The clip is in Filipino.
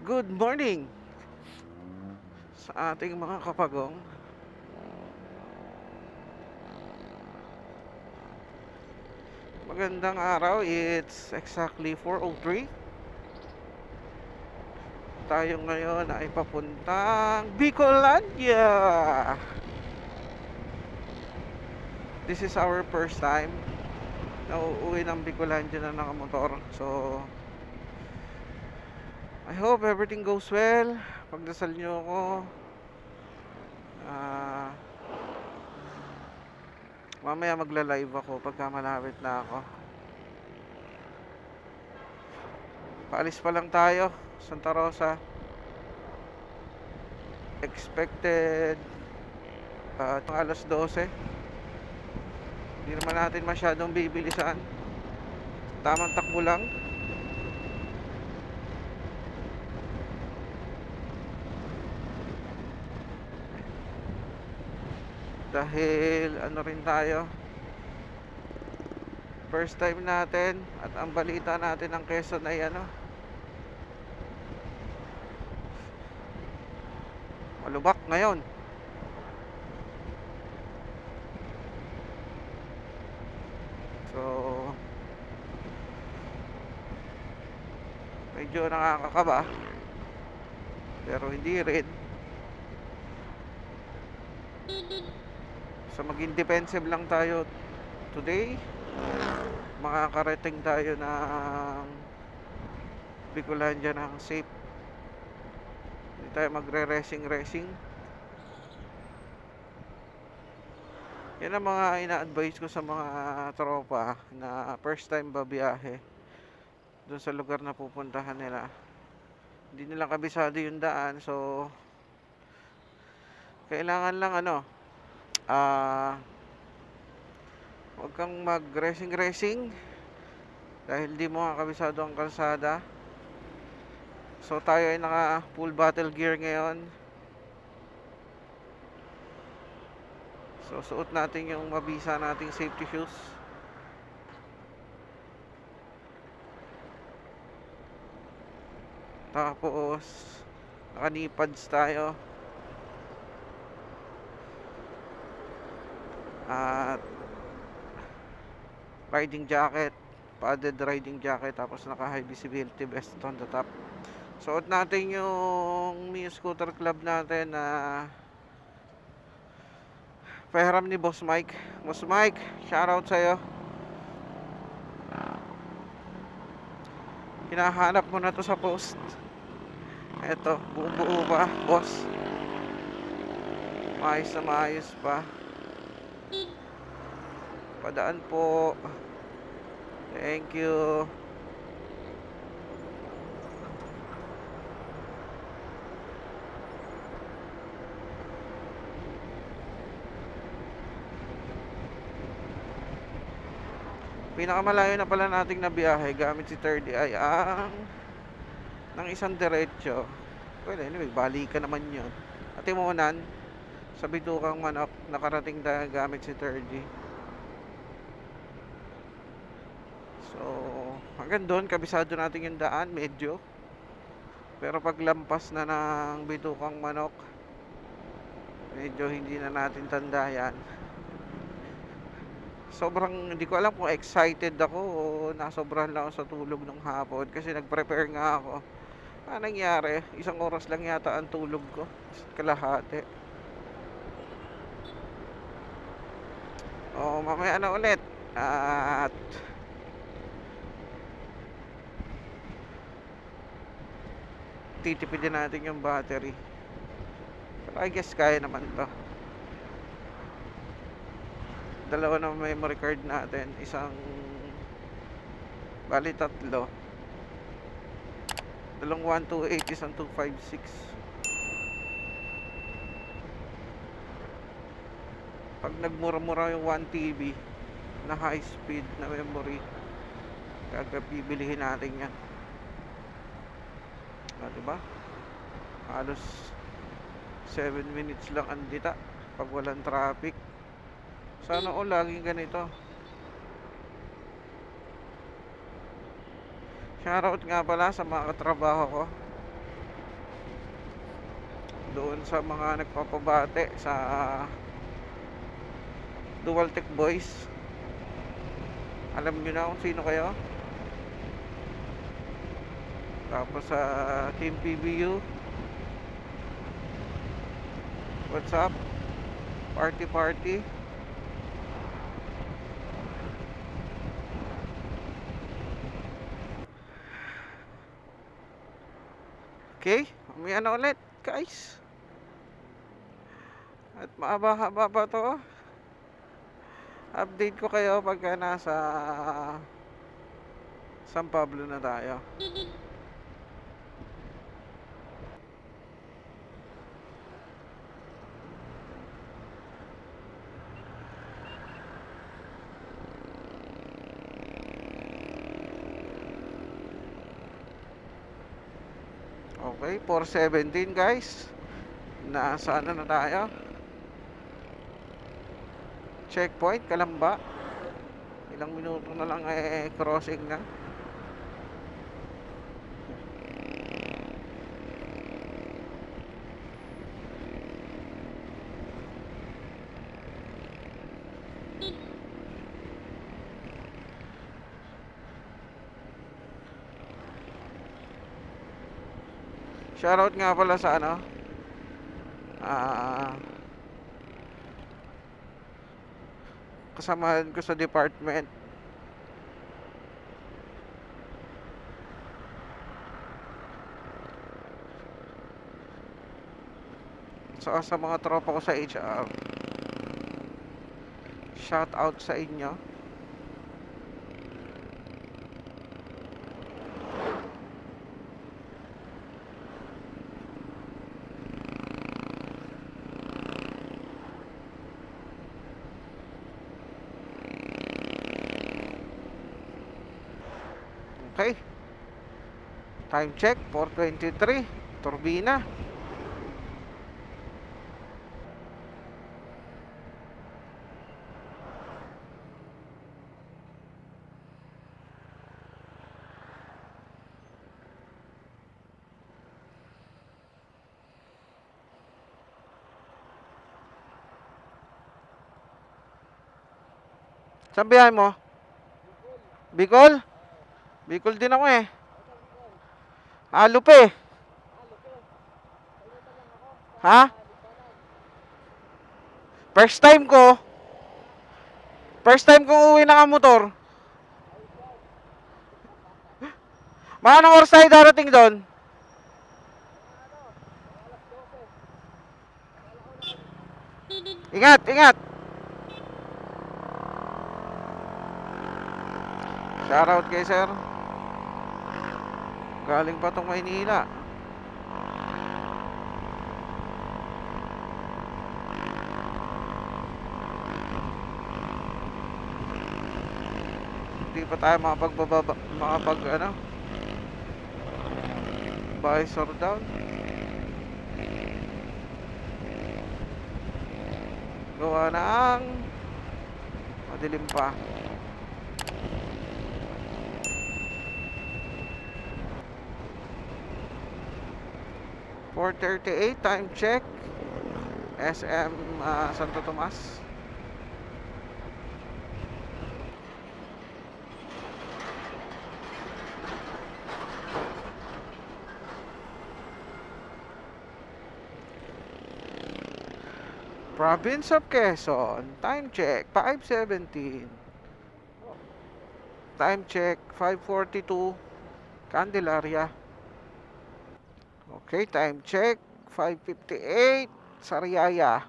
Good morning sa ating mga kapagong. Magandang araw. It's exactly 4:03. Tayo ngayon ay papuntang Bicolandia. This is our first time na uuwi ng Bicolandia na nakamotor. So, I hope everything goes well. Pagdasal nyo ako. Ah, mamaya magla-live ako pagka malapit na ako. Paalis pa lang tayo, Santa Rosa. Expected alas 12. Hindi naman natin masyadong bibilisan. Tamang takbo lang. Dahil ano rin tayo, first time natin, at ang balita natin ng Quezon ay malubak ngayon. So, medyo nakakakaba. Pero hindi rin. So, maging defensive lang tayo today. Makakarating tayo ng Bicolandia ng safe. Hindi tayo magre-racing. Yan ang mga ina-advise ko sa mga tropa na first time babiyahe doon sa lugar na pupuntahan nila. Hindi nila kabisado yung daan, so kailangan lang huwag kang mag-racing dahil di mo nga kabisado ang kalsada. So tayo ay naka full battle gear ngayon. So suot natin yung mabisa nating safety shoes. Tapos naka-knee-pads tayo. At riding jacket, padded riding jacket, tapos naka high visibility vest on the top. Suot natin yung Mio Scooter Club natin na pahiram ni Boss Mike. Boss Mike, shoutout sa'yo. Hinahanap mo na to sa post. Eto, buong buo pa, boss. Maayos na maayos pa. Padaan po. Thank you. Pinakamalayo na pala nating nabiyahe gamit si 30 ay ang ng isang diretso. Well, anyway, balikan naman yun. At Timonan, sa Bitukang Manok, nakarating tayo gamit si 30. So, hanggang doon, kabisado natin yung daan, medyo. Pero paglampas na ng Bitukang Manok, medyo hindi na natin tanda yan. Sobrang, hindi ko alam kung excited ako o nasobrahan lang ako sa tulog ng hapon kasi nag-prepare nga ako. Ano nangyari? Isang oras lang yata ang tulog ko. Kalahati. O, mamaya na ulit. At titipidin natin yung battery. Pero I guess kaya naman to. Dalawa na memory card natin. Isang, bali tatlo. Dalawang 128, isang 256. Pag nagmura-mura yung 1 TB na high speed na memory, kagabibilihin natin yan. Diba? Halos 7 minutes lang ang dita pag walang traffic. Sana laging ganito. Shoutout nga pala sa mga katrabaho ko. doon sa mga nagpapabate sa Dual Tech Boys. Alam nyo na kung sino kayo. Tapos sa Team PBU, what's up? Party party. Okay, mamaya na ulit guys. At mahaba-haba pa to. Update ko kayo pagka nasa San Pablo na tayo. Okay, 4:17 guys. Nasa ano na tayo? Checkpoint, Kalamba. Ilang minuto na lang crossing na. Shoutout nga pala sa ano, kasamahan ko sa department. So, sa mga tropa ko sa HR, shoutout sa inyo. Okay. Time check, 4:23. Turbina. Saan biyahe mo? Bicol? Bicol din ako eh. Lupe. Ha? First time ko. First time ko uwi ng motor. Mga anong oras tayo darating doon? Ingat, ingat. Shoutout kay sir. Galing pa tong Maynila. Hindi pa tayo makapag ano, visor down. Gawa ng madilim pa. (4:38) time check. SM Santo Tomas. Province of Quezon. Time check 5:17. Time check 5:42. Candelaria. Okay, time check 5:58. Sariaya.